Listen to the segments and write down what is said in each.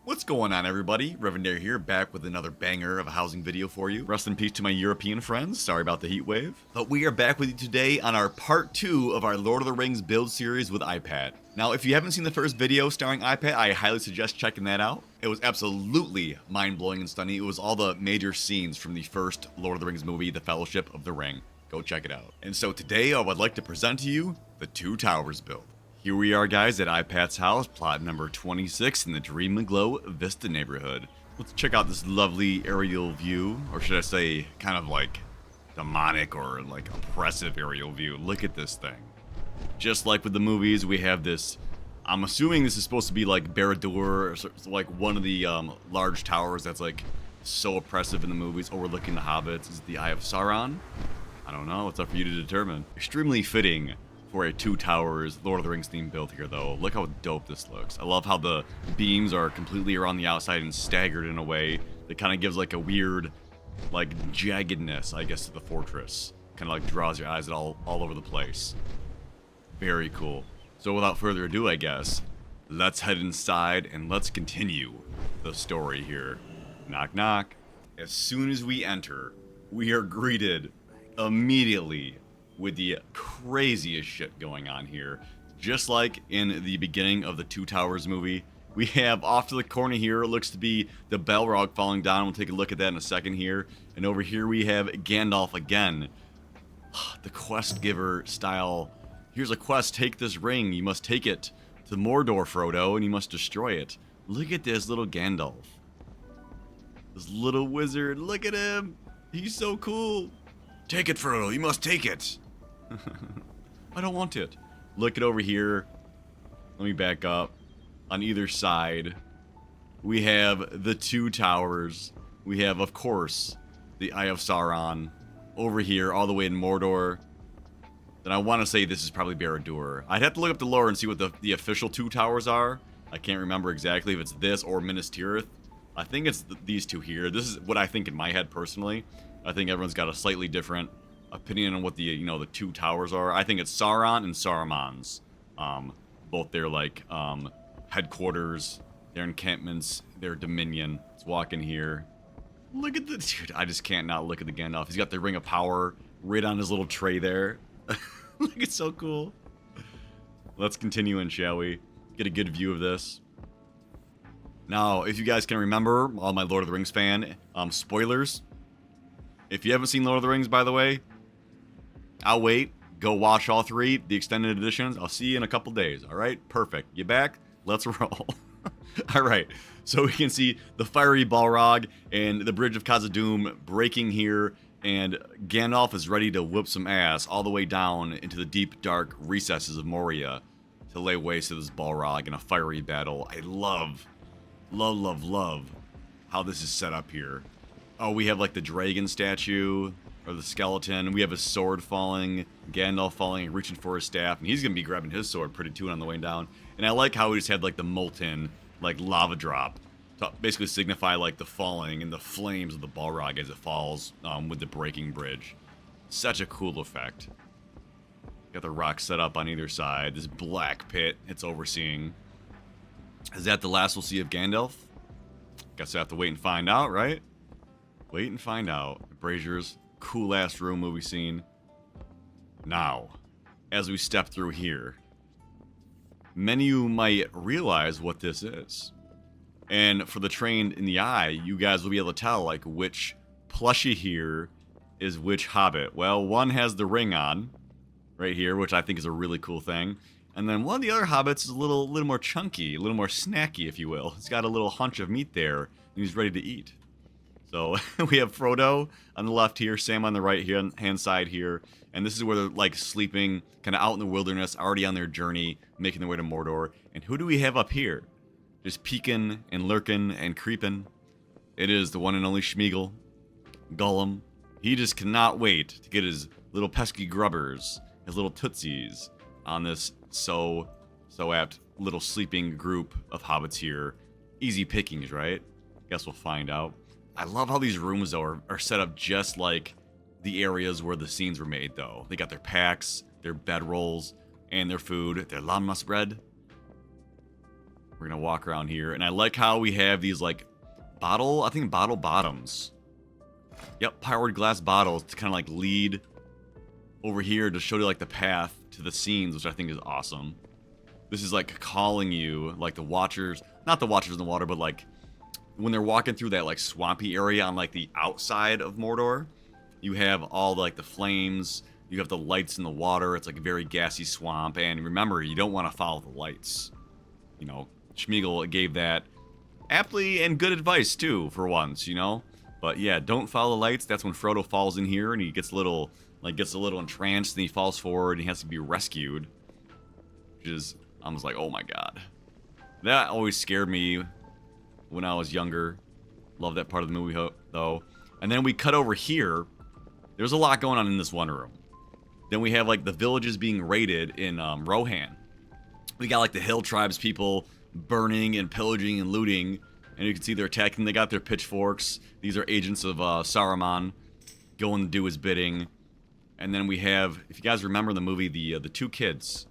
What's going on, everybody? Reverend here, back with another banger of a housing video for you. Rest in peace to my European friends. Sorry about the heat wave. But we are back with you today on our part 2 of our Lord of the Rings build series with Ipat. Now, if you haven't seen the first video starring Ipat, I highly suggest checking that out. It was absolutely mind-blowing and stunning. It was all the major scenes from the first Lord of the Rings movie, The Fellowship of the Ring. Go check it out. And so today, I would like to present to you the Two Towers build. Here we are, guys, at Ipat's house, plot number 26 in the Dream and Glow Vista neighborhood. Let's check out this lovely aerial view, or should I say, kind of like demonic or like oppressive aerial view. Look at this thing. Just like with the movies, we have this, I'm assuming this is supposed to be like Barad-dûr, or like one of the large towers that's like so oppressive in the movies, overlooking the hobbits. Is it the Eye of Sauron? I don't know, it's up for you to determine. Extremely fitting for a Two Towers Lord of the Rings themed build here, though. Look how dope this looks. I love how the beams are completely around the outside and staggered in a way that kind of gives like a weird, like, jaggedness, I guess, to the fortress. Kind of like draws your eyes all over the place. Very cool. So without further ado, I guess, let's head inside and let's continue the story here. Knock, knock. As soon as we enter, we are greeted immediately with the craziest shit going on here. Just like in the beginning of the Two Towers movie, we have off to the corner here, it looks to be the Balrog falling down. We'll take a look at that in a second here. And over here we have Gandalf again. The quest giver style. Here's a quest, take this ring. You must take it to Mordor, Frodo, and you must destroy it. Look at this little Gandalf. This little wizard, look at him. He's so cool. Take it, Frodo, you must take it. I don't want it. Look at over here. Let me back up. On either side, we have the Two Towers. We have, of course, the Eye of Sauron. Over here, all the way in Mordor. Then I want to say this is probably Barad-dûr. I'd have to look up the lore and see what the official Two Towers are. I can't remember exactly if it's this or Minas Tirith. I think it's these two here. This is what I think in my head personally. I think everyone's got a slightly different opinion on what the the Two Towers are. I think it's Sauron and Saruman's. Both their like headquarters, their encampments, their dominion. Let's walk in here. Look at the dude. I just can't not look at the Gandalf. He's got the Ring of Power right on his little tray there. Look, it's so cool. Let's continue in, shall we? Get a good view of this. Now, if you guys can remember, all my Lord of the Rings fan, spoilers. If you haven't seen Lord of the Rings, by the way, I'll wait. Go watch all 3, the extended editions. I'll see you in a couple days. All right? Perfect. You back? Let's roll. All right. So we can see the fiery Balrog and the Bridge of Khazad-dûm breaking here. And Gandalf is ready to whoop some ass all the way down into the deep, dark recesses of Moria to lay waste to this Balrog in a fiery battle. I love how this is set up here. Oh, we have like the dragon statue, or the skeleton. We have a sword falling, Gandalf falling and reaching for his staff, and he's going to be grabbing his sword pretty too on the way down. And I like how we just had like the molten, like lava drop to basically signify like the falling and the flames of the Balrog as it falls with the breaking bridge. Such a cool effect. Got the rocks set up on either side. This black pit it's overseeing. Is that the last we'll see of Gandalf? Guess I have to wait and find out, right? Wait and find out. Brazier's cool-ass room movie scene. Now, as we step through here, many of you might realize what this is. And for the trained in the eye, you guys will be able to tell, like, which plushie here is which hobbit. Well, one has the ring on, right here, which I think is a really cool thing. And then one of the other hobbits is a little more chunky, a little more snacky, if you will. He's got a little hunch of meat there, and he's ready to eat. So we have Frodo on the left here, Sam on the right hand side here, and this is where they're like sleeping, kind of out in the wilderness, already on their journey, making their way to Mordor. And who do we have up here? Just peeking and lurking and creeping. It is the one and only Schmeagol, Gollum. He just cannot wait to get his little pesky grubbers, his little tootsies, on this so apt little sleeping group of hobbits here. Easy pickings, right? Guess we'll find out. I love how these rooms, though, are set up just like the areas where the scenes were made, though. They got their packs, their bedrolls, and their food, their llamas bread. We're gonna walk around here, and I like how we have these, like, bottle bottoms. Yep, powered glass bottles to kind of, like, lead over here to show you, like, the path to the scenes, which I think is awesome. This is, like, calling you, like, the watchers, not the watchers in the water, but, like, when they're walking through that, like, swampy area on, like, the outside of Mordor, you have all, like, the flames, you have the lights in the water, it's, like, a very gassy swamp, and remember, you don't want to follow the lights. You know, Schmeagol gave that aptly and good advice, too, for once, you know? But, yeah, don't follow the lights. That's when Frodo falls in here, and he gets a little entranced, and he falls forward, and he has to be rescued. Which is, I was like, oh my god. That always scared me when I was younger. Love that part of the movie, though. And then we cut over here. There's a lot going on in this one room. Then we have, like, the villages being raided in Rohan. We got, like, the Hill Tribes people burning and pillaging and looting. And you can see they're attacking. They got their pitchforks. These are agents of Saruman going to do his bidding. And then we have, if you guys remember the movie, the two kids.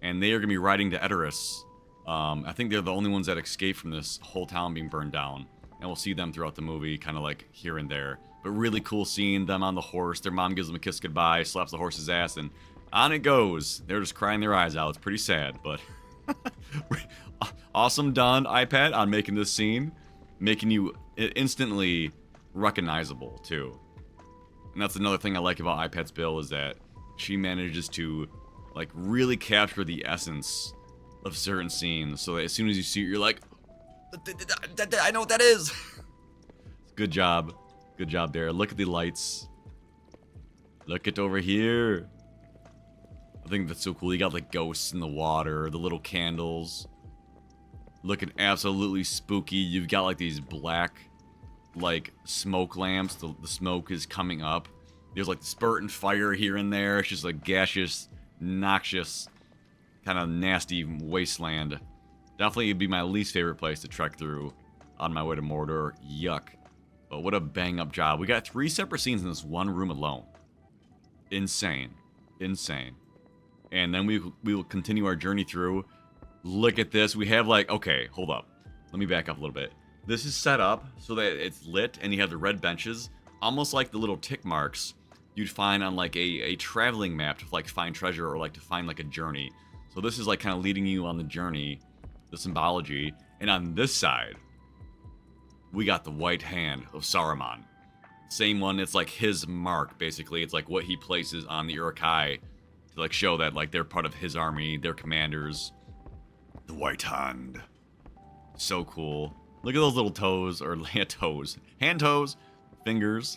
And they are going to be riding to Edoras. I think they're the only ones that escape from this whole town being burned down. And we'll see them throughout the movie, kind of like here and there. But really cool seeing them on the horse. Their mom gives them a kiss goodbye, slaps the horse's ass, and on it goes. They're just crying their eyes out. It's pretty sad, but awesome done, Ipat, on making this scene. Making you instantly recognizable, too. And that's another thing I like about Ipat's build, is that she manages to, like, really capture the essence of certain scenes, so that as soon as you see it, you're like, I know what that is. Good job. Good job there. Look at the lights. Look at over here. I think that's so cool. You got, like, ghosts in the water, the little candles. Looking absolutely spooky. You've got, like, these black, like, smoke lamps. The smoke is coming up. There's, like, the spurting fire here and there. It's just, like, gaseous, noxious, kind of nasty wasteland. Definitely would be my least favorite place to trek through on my way to Mordor. Yuck. But what a bang-up job. We got 3 separate scenes in this one room alone. Insane. Insane. And then we will continue our journey through. Look at this. We have, like, okay, hold up. Let me back up a little bit. This is set up so that it's lit, and you have the red benches, almost like the little tick marks you'd find on, like, a traveling map to, like, find treasure or, like, to find, like, a journey. So this is, like, kind of leading you on the journey, the symbology. And on this side, we got the white hand of Saruman. Same one, it's like his mark, basically. It's like what he places on the Uruk-hai to, like, show that, like, they're part of his army, they're commanders. The white hand. So cool. Look at those little toes, or toes. Hand toes, fingers.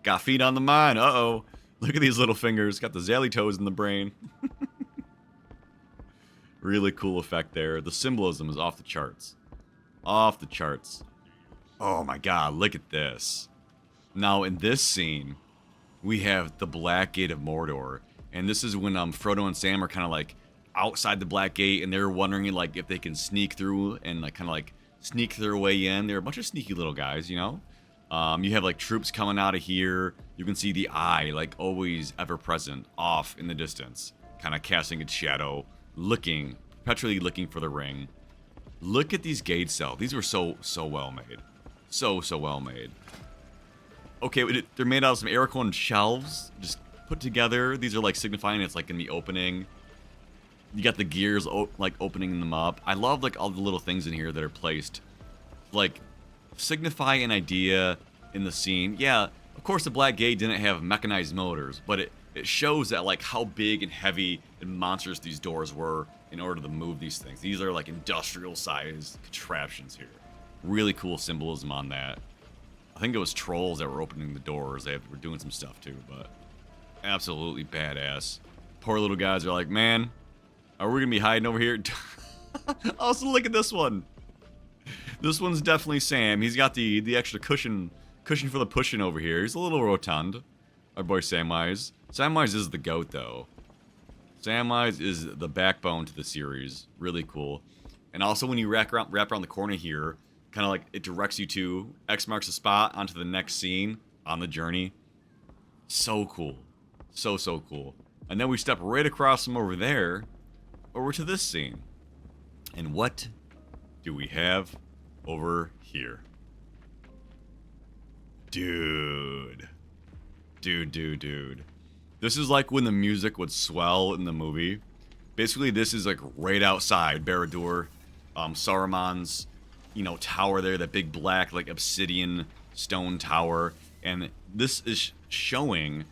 Got feet on the mind, uh-oh. Look at these little fingers, got the zally toes in the brain. Really cool effect there. The symbolism is off the charts. Off the charts. Oh my god, look at this. Now, in this scene, we have the Black Gate of Mordor. And this is when Frodo and Sam are kind of, like, outside the Black Gate, and they're wondering, like, if they can sneak through and, like, kind of, like, sneak their way in. They're a bunch of sneaky little guys, you know? You have, like, troops coming out of here. You can see the eye, like, always ever present, off in the distance. Kind of casting its shadow, looking, perpetually looking for the ring. Look at these gate cells. These were so well made. So well made. Okay, they're made out of some Aracorn shelves, just put together. These are, like, signifying it's, like, gonna be opening. You got the gears, like, opening them up. I love, like, all the little things in here that are placed, like, signify an idea in the scene. Yeah, of course the Black Gate didn't have mechanized motors, but it shows that, like, how big and heavy and monstrous these doors were in order to move these things. These are, like, industrial-sized contraptions here. Really cool symbolism on that. I think it was trolls that were opening the doors. They were doing some stuff, too, but absolutely badass. Poor little guys are like, man, are we gonna be hiding over here? Also, look at this one. This one's definitely Sam. He's got the extra cushion for the pushing over here. He's a little rotund. Our boy Samwise. Samwise is the goat, though. Samwise is the backbone to the series. Really cool. And also when you wrap around the corner here, kind of like it directs you to X marks the spot onto the next scene on the journey. So cool. So cool. And then we step right across from over there over to this scene. And what do we have over here? Dude. This is like when the music would swell in the movie. Basically, this is like right outside Barad-dûr, Saruman's, tower there, that big black, like, obsidian stone tower. And this is showing,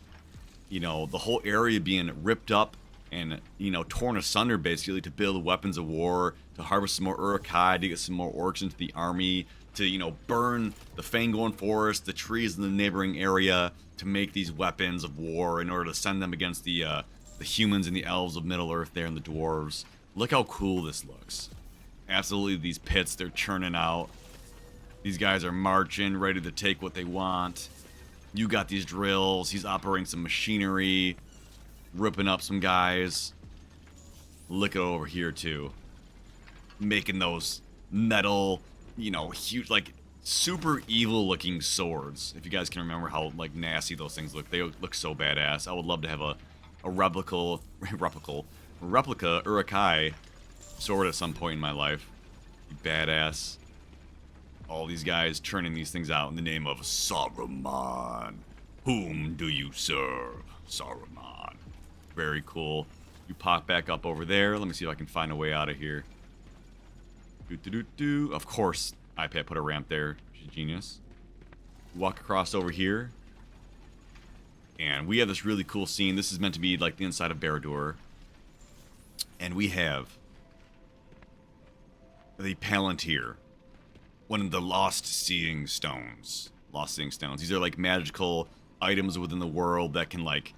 the whole area being ripped up and, torn asunder, basically, to build weapons of war, to harvest some more Uruk-hai, to get some more orcs into the army, to, burn the Fangorn forest, the trees in the neighboring area, to make these weapons of war in order to send them against the humans and the elves of Middle-earth there and the dwarves. Look how cool this looks. Absolutely, these pits, they're churning out. These guys are marching, ready to take what they want. You got these drills. He's operating some machinery, ripping up some guys. Look at over here, too. Making those metal, huge, like, super evil-looking swords. If you guys can remember how, like, nasty those things look. They look so badass. I would love to have a replica Uruk-hai sword at some point in my life. Badass. All these guys churning these things out in the name of Saruman. Whom do you serve, Saruman? Very cool. You pop back up over there. Let me see if I can find a way out of here. Of course, Ipat put a ramp there. She's a genius. Walk across over here. And we have this really cool scene. This is meant to be like the inside of Barad-dûr. And we have the Palantir. One of the Lost Seeing Stones. Lost Seeing Stones. These are like magical items within the world that can like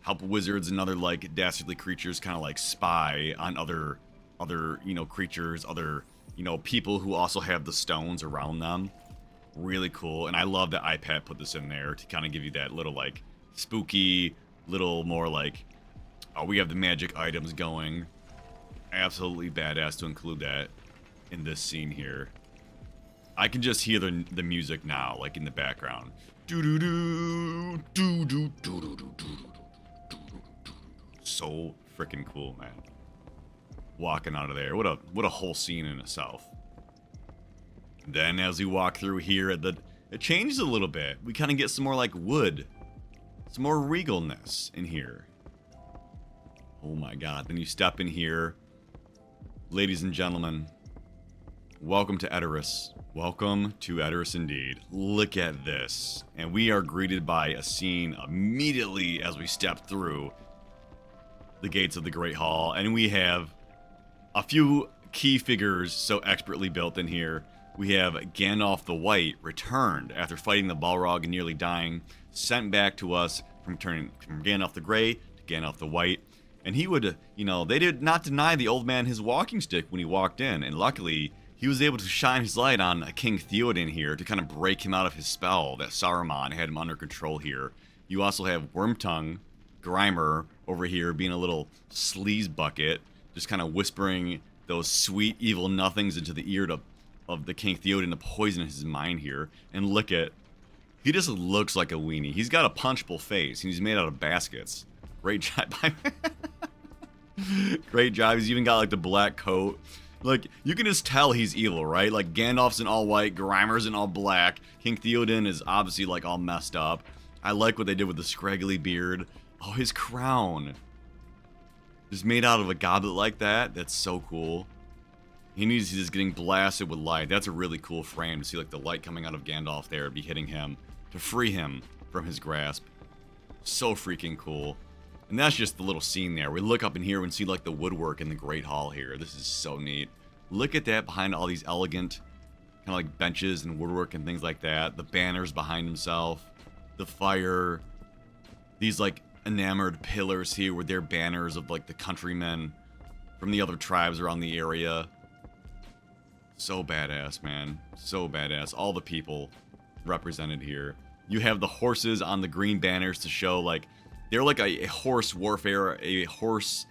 help wizards and other like dastardly creatures kind of like spy on other creatures, other people who also have the stones around them. Really cool. And I love that Ipat put this in there to kind of give you that little like spooky, little more like, oh, we have the magic items going. Absolutely badass to include that in this scene here. I can just hear the music now, like in the background. So freaking cool, man. Walking out of there. What a whole scene in itself. Then as we walk through here, it changes a little bit. We kind of get some more like wood. Some more regalness in here. Oh my god. Then you step in here. Ladies and gentlemen, welcome to Edoras. Welcome to Edoras indeed. Look at this. And we are greeted by a scene immediately as we step through the gates of the Great Hall. And we have a few key figures so expertly built in here. We have Gandalf the White, returned after fighting the Balrog and nearly dying, sent back to us from Gandalf the Grey to Gandalf the White. And he would, they did not deny the old man his walking stick when he walked in. And luckily, he was able to shine his light on King Theoden here to kind of break him out of his spell that Saruman had him under control here. You also have Wormtongue, Grimer, over here being a little sleaze bucket, just kind of whispering those sweet evil nothings into the ear of the King Theoden to poison his mind here. And look at, he just looks like a weenie. He's got a punchable face, and he's made out of baskets. Great job. Great job. He's even got like the black coat. Like, you can just tell he's evil, right? Like, Gandalf's in all white, Grimer's in all black, King Theoden is obviously like all messed up. I like what they did with the scraggly beard. Oh, his crown. Just made out of a goblet like that. That's so cool. He's just getting blasted with light. That's a really cool frame to see like the light coming out of Gandalf there, be hitting him to free him from his grasp. So freaking cool. And that's just the little scene there. We look up in here and see like the woodwork in the Great Hall here. This is so neat. Look at that behind all these elegant kind of like benches and woodwork and things like that. The banners behind himself. The fire. These like enamored pillars here with their banners of like the countrymen from the other tribes around the area. So badass, man. So badass. All the people represented here. You have the horses on the green banners to show like they're like a horse warfare, a horse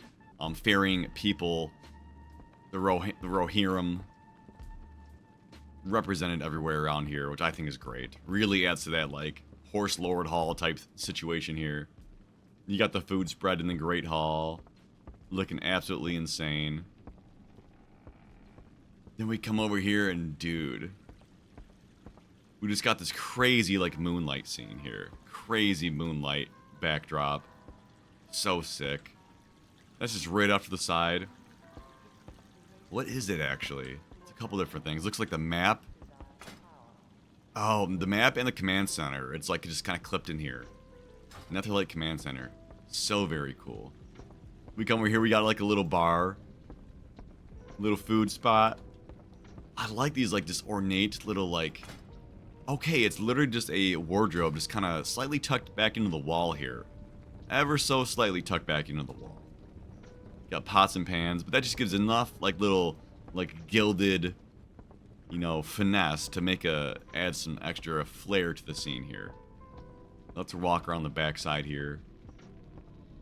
faring people the Rohirrim represented everywhere around here, which I think is great. Really adds to that, like, Horse Lord Hall type situation here. You got the food spread in the Great Hall. Looking absolutely insane. Then we come over here and, dude, we just got this crazy, like, moonlight scene here. Crazy moonlight backdrop. So sick. That's just right off to the side. What is it, actually? It's a couple different things. Looks like the map. Oh, the map and the command center. It's like just kind of clipped in here. Nothing like command center. So very cool. We come over here, we got like a little bar. Little food spot. I like these, like, this ornate little, like... Okay, it's literally just a wardrobe just kind of slightly tucked back into the wall here. Ever so slightly tucked back into the wall. Got pots and pans, but that just gives enough, like, little, like, gilded, you know, finesse to make add some extra flair to the scene here. Let's walk around the backside here.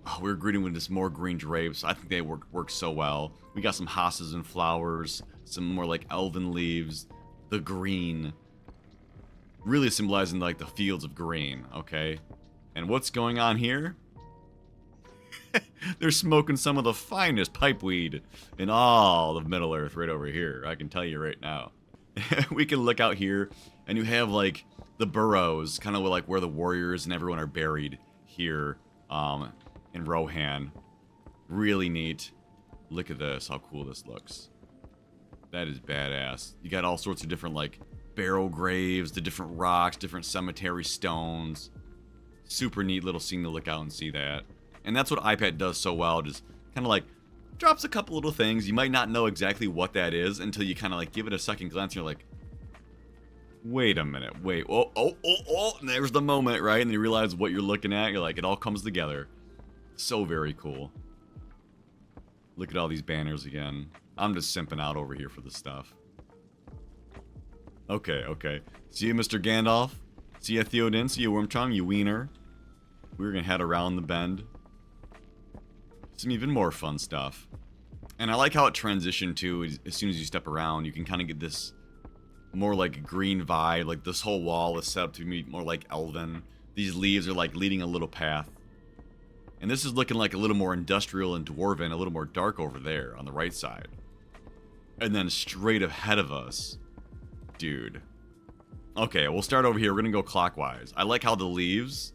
Oh, we're greeting with just more green drapes. I think they work so well. We got some hosses and flowers, some more, like, elven leaves, the green. Really symbolizing, like, the fields of green, okay? And what's going on here? They're smoking some of the finest pipeweed in all of Middle Earth right over here. I can tell you right now. We can look out here, and you have, like, the burrows, kind of like where the warriors and everyone are buried here in Rohan. Really neat. Look at this, how cool this looks. That is badass. You got all sorts of different, like, barrel graves, the different rocks, different cemetery stones. Super neat little scene to look out and see that. And that's what Ipat does so well, just kind of like drops a couple little things. You might not know exactly what that is until you kind of like give it a second glance and you're like, wait a minute, wait, oh, and there's the moment, right? And you realize what you're looking at, you're like, it all comes together. So very cool. Look at all these banners again. I'm just simping out over here for this stuff. Okay. See you, Mr. Gandalf. See you, Theoden. See you, Wormtongue, you wiener. We're gonna head around the bend. Some even more fun stuff. And I like how it transitioned to, as soon as you step around, you can kind of get this more like green vibe. Like this whole wall is set up to be more like elven. These leaves are like leading a little path. And this is looking like a little more industrial and dwarven, a little more dark over there on the right side. And then straight ahead of us, dude. Okay, we'll start over here. We're gonna go clockwise. I like how the leaves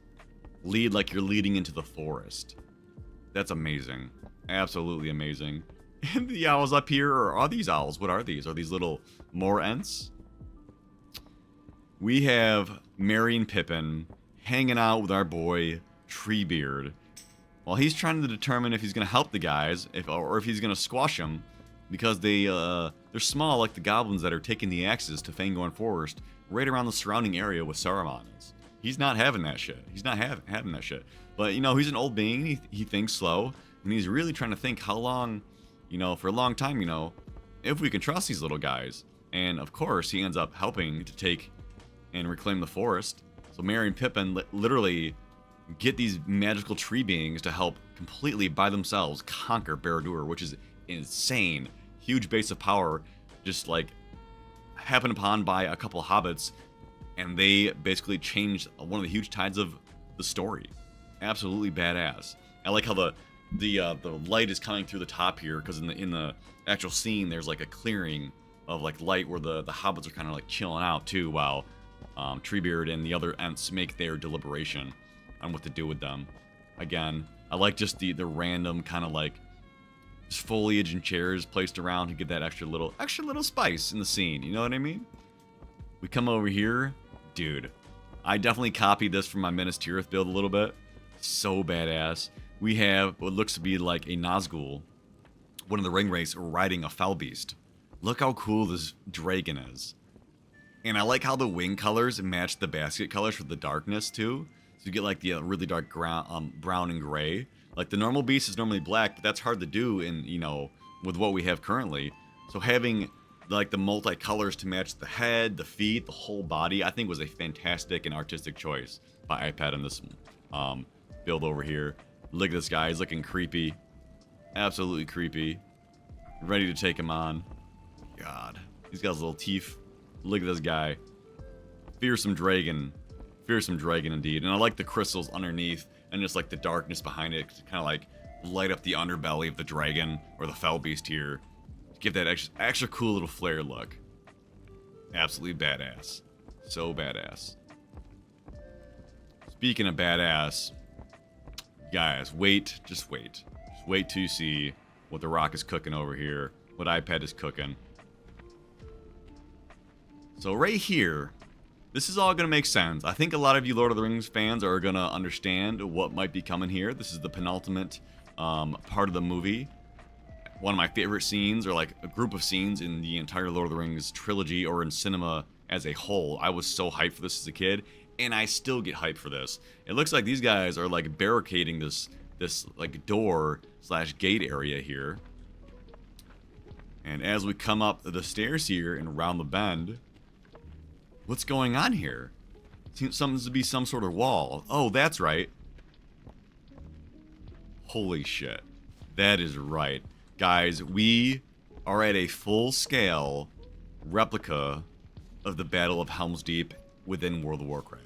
lead like you're leading into the forest. That's amazing. Absolutely amazing. And the owls up here, or are these owls? What are these? Are these little more ents? We have Merry and Pippin hanging out with our boy Treebeard while he's trying to determine if he's gonna help the guys, or if he's gonna squash them, because they're small like the goblins that are taking the axes to Fangorn Forest right around the surrounding area with Saruman is. He's not having that shit. He's not having that shit. But, you know, he's an old being. He thinks slow. And he's really trying to think how long, you know, for a long time, you know, if we can trust these little guys. And, of course, he ends up helping to take and reclaim the forest. So Merry and Pippin literally get these magical tree beings to help completely by themselves conquer Barad-dûr, which is insane. Huge base of power, just, like, happened upon by a couple hobbits. And they basically changed one of the huge tides of the story. Absolutely badass. I like how the light is coming through the top here, because in the actual scene there's like a clearing of like light where the hobbits are kind of like chilling out too, while Treebeard and the other Ents make their deliberation on what to do with them. Again, I like just the random kind of like just foliage and chairs placed around to give that extra little spice in the scene. You know what I mean? We come over here. Dude, I definitely copied this from my Minas Tirith build a little bit. So badass. We have what looks to be like a Nazgul, one of the ring wraiths, riding a foul beast. Look how cool this dragon is. And I like how the wing colors match the basket colors for the darkness too. So you get like the really dark brown and gray. Like the normal beast is normally black, but that's hard to do in, you know, with what we have currently. So having like the multi-colors to match the head, the feet, the whole body, I think was a fantastic and artistic choice by Ipat in this build over here. Look at this guy, he's looking creepy. Absolutely creepy. ready to take him on. God, he's got his little teeth. Look at this guy. Fearsome dragon. Fearsome dragon indeed. And I like the crystals underneath and just like the darkness behind it to kind of like light up the underbelly of the dragon or the fell beast here. Give that extra cool little flare look. Absolutely badass. So badass. Speaking of badass, guys, wait. Just wait. Just wait till you see what the Rock is cooking over here. What Ipat is cooking. So right here, this is all going to make sense. I think a lot of you Lord of the Rings fans are going to understand what might be coming here. This is the penultimate part of the movie. One of my favorite scenes, or like a group of scenes in the entire Lord of the Rings trilogy or in cinema as a whole. I was so hyped for this as a kid, and I still get hyped for this. It looks like these guys are like barricading this like door / gate area here. And as we come up the stairs here and around the bend, what's going on here? Seems something to be some sort of wall. Oh, that's right. Holy shit. That is right. Guys, we are at a full-scale replica of the Battle of Helm's Deep within World of Warcraft.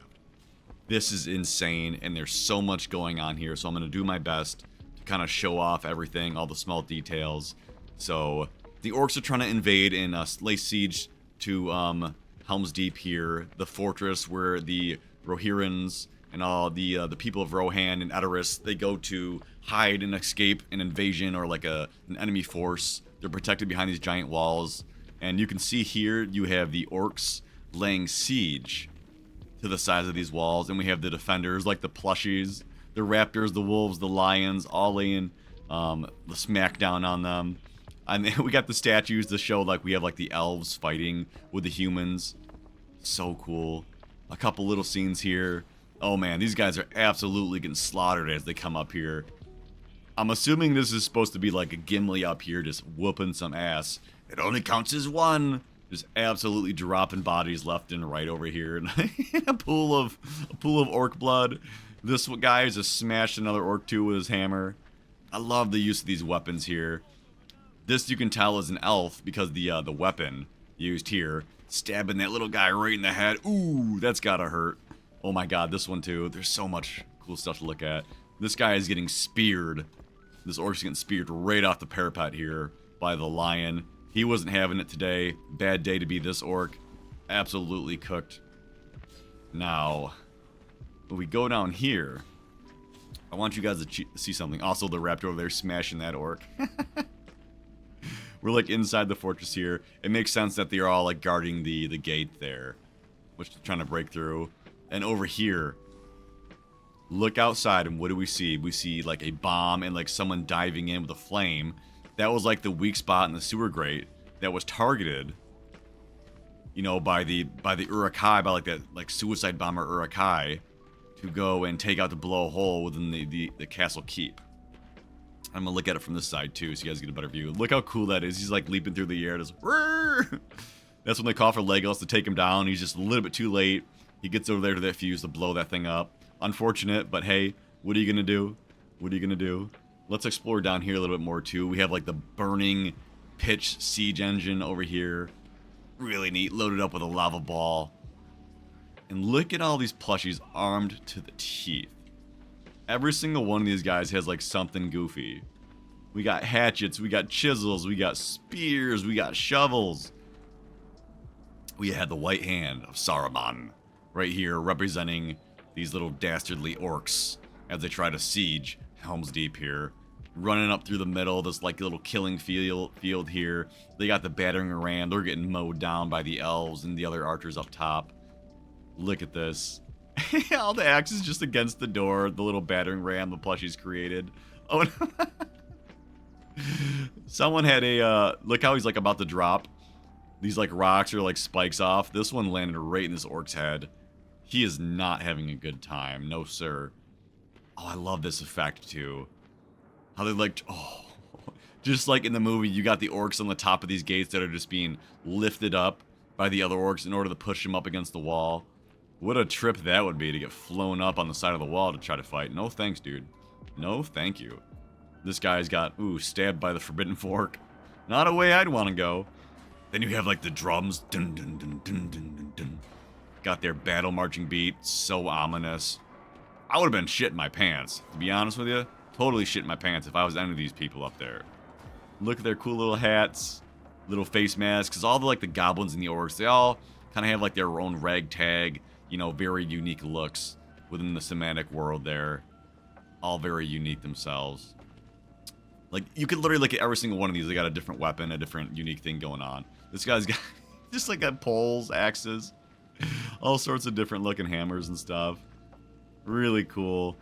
This is insane, and there's so much going on here, so I'm going to do my best to kind of show off everything, all the small details. So, the orcs are trying to invade and lay siege to Helm's Deep here, the fortress where the Rohirrans and all the people of Rohan and Edoras, they go to hide and escape an invasion or like an enemy force. They're protected behind these giant walls. And you can see here, you have the orcs laying siege to the sides of these walls. And we have the defenders, like the plushies, the raptors, the wolves, the lions, all laying the smackdown on them. And then we got the statues to show like we have like the elves fighting with the humans. So cool. A couple little scenes here. Oh man, these guys are absolutely getting slaughtered as they come up here. I'm assuming this is supposed to be like a Gimli up here just whooping some ass. It only counts as one. Just absolutely dropping bodies left and right over here. a pool of orc blood. This guy is just smashed another orc too with his hammer. I love the use of these weapons here. This you can tell is an elf because the weapon used here, stabbing that little guy right in the head. Ooh, that's gotta hurt. Oh my god, this one too. There's so much cool stuff to look at. This guy is getting speared. This orc's getting speared right off the parapet here by the lion. He wasn't having it today. Bad day to be this orc. Absolutely cooked. Now, when we go down here, I want you guys to see something. Also, the raptor over there smashing that orc. We're like inside the fortress here. It makes sense that they're all like guarding the gate there, which they're trying to break through. And over here, look outside and what do we see? We see like a bomb and like someone diving in with a flame. That was like the weak spot in the sewer grate that was targeted, you know, by the Uruk-hai, by like that like suicide bomber Uruk-hai, to go and take out the blow hole within the castle keep. I'm gonna look at it from this side too, so you guys get a better view. Look how cool that is. He's like leaping through the air. Just, that's when they call for Legolas to take him down. He's just a little bit too late. He gets over there to that fuse to blow that thing up. Unfortunate, but hey, what are you gonna do? What are you gonna do? Let's explore down here a little bit more too. We have like the burning pitch siege engine over here. Really neat, loaded up with a lava ball. And look at all these plushies armed to the teeth. Every single one of these guys has like something goofy. We got hatchets, we got chisels, we got spears, we got shovels. We had the white hand of Saruman right here representing these little dastardly orcs as they try to siege Helm's Deep here. Running up through the middle of this like little killing field here. They got the battering ram. They're getting mowed down by the elves and the other archers up top. Look at this. All the axes just against the door. The little battering ram the plushies created. Oh no. Someone had a look how he's like about to drop. These like rocks or like spikes off. This one landed right in this orc's head. He is not having a good time. No sir. Oh, I love this effect too. How they like, oh, just like in the movie, you got the orcs on the top of these gates that are just being lifted up by the other orcs in order to push them up against the wall. What a trip that would be to get flown up on the side of the wall to try to fight. No thanks, dude. No thank you. This guy's got, ooh, stabbed by the forbidden fork. Not a way I'd want to go. Then you have like the drums. Dun, dun, dun, dun, dun, dun, dun. Got their battle marching beat. So ominous. I would have been shitting my pants, to be honest with you. Totally shitting my pants if I was any of these people up there. Look at their cool little hats, little face masks. Because all the like the goblins and the orcs, they all kind of have like their own ragtag, you know, very unique looks within the semantic world there. All very unique themselves. Like, you could literally look at every single one of these. They got a different weapon, a different unique thing going on. This guy's got just like got poles, axes, all sorts of different looking hammers and stuff. Really cool.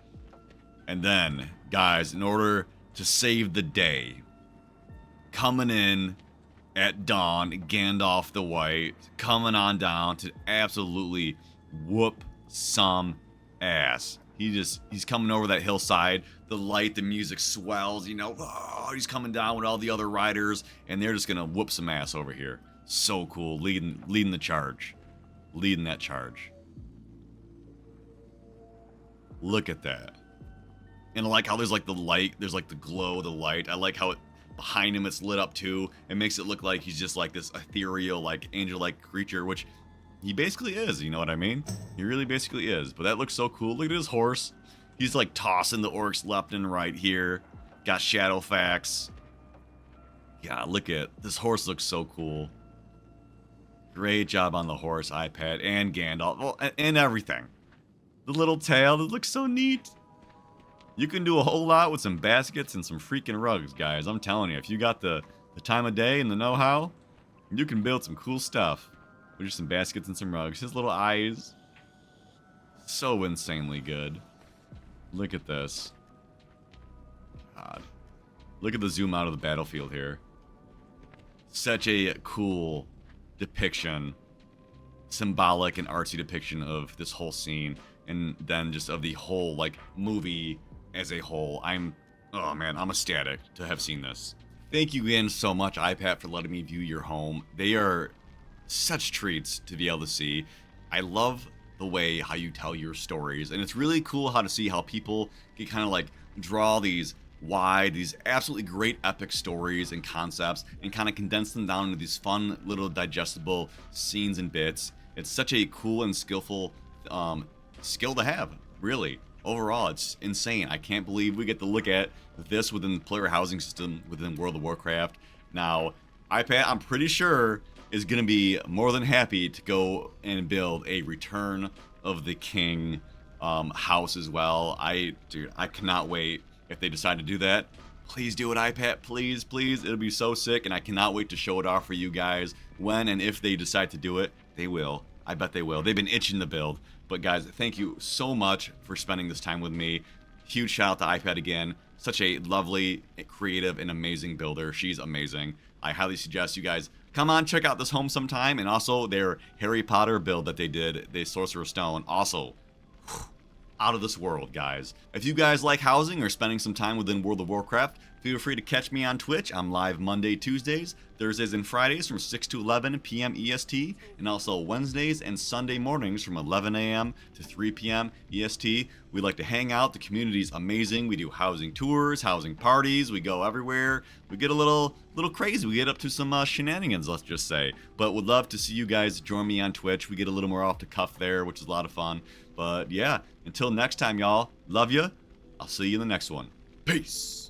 And then, guys, in order to save the day, coming in at dawn, Gandalf the White, coming on down to absolutely whoop some ass. He's coming over that hillside. The light, the music swells, you know. Oh, he's coming down with all the other riders, and they're just gonna whoop some ass over here. So cool, leading the charge, leading that charge. Look at that. And I like how there's like the light, there's like the glow of the light. I like how it behind him it's lit up too. It makes it look like he's just like this ethereal, like angel-like creature, which he basically is, you know what I mean? He really basically is. But that looks so cool. Look at his horse. He's like tossing the orcs left and right here. Got Shadowfax. Yeah, look at this horse looks so cool. Great job on the horse, Ipat, and Gandalf. Well, and everything. The little tail, it looks so neat. You can do a whole lot with some baskets and some freaking rugs, guys. I'm telling you, if you got the time of day and the know-how, you can build some cool stuff. With just some baskets and some rugs. His little eyes. So insanely good. Look at this. God. Look at the zoom out of the battlefield here. Such a cool depiction. Symbolic and artsy depiction of this whole scene. And then just of the whole, like, movie as a whole. Oh man, I'm ecstatic to have seen this. Thank you again so much, Ipat, for letting me view your home. They are such treats to be able to see. I love the way how you tell your stories, and it's really cool how to see how people can kind of like draw these absolutely great epic stories and concepts and kind of condense them down into these fun little digestible scenes and bits. It's such a cool and skillful skill to have, really. Overall, it's insane. I can't believe we get to look at this within the player housing system within World of Warcraft. Now, Ipat, I'm pretty sure, is going to be more than happy to go and build a Return of the King house as well. Dude, I cannot wait if they decide to do that. Please do it, Ipat. Please, please. It'll be so sick, and I cannot wait to show it off for you guys. When and if they decide to do it, they will. I bet they will. They've been itching to build. But guys, thank you so much for spending this time with me. Huge shout out to Ipat again. Such a lovely, creative, and amazing builder. She's amazing. I highly suggest you guys come on, check out this home sometime. And also their Harry Potter build that they did, the Sorcerer's Stone. Also, out of this world, guys. If you guys like housing or spending some time within World of Warcraft, feel free to catch me on Twitch. I'm live Monday, Tuesdays, Thursdays, and Fridays from 6 to 11 p.m. EST, and also Wednesdays and Sunday mornings from 11 a.m. to 3 p.m. EST. We like to hang out. The community's amazing. We do housing tours, housing parties. We go everywhere. We get a little crazy. We get up to some shenanigans, let's just say. But would love to see you guys join me on Twitch. We get a little more off the cuff there, which is a lot of fun. But yeah, until next time, y'all. Love ya. I'll see you in the next one. Peace.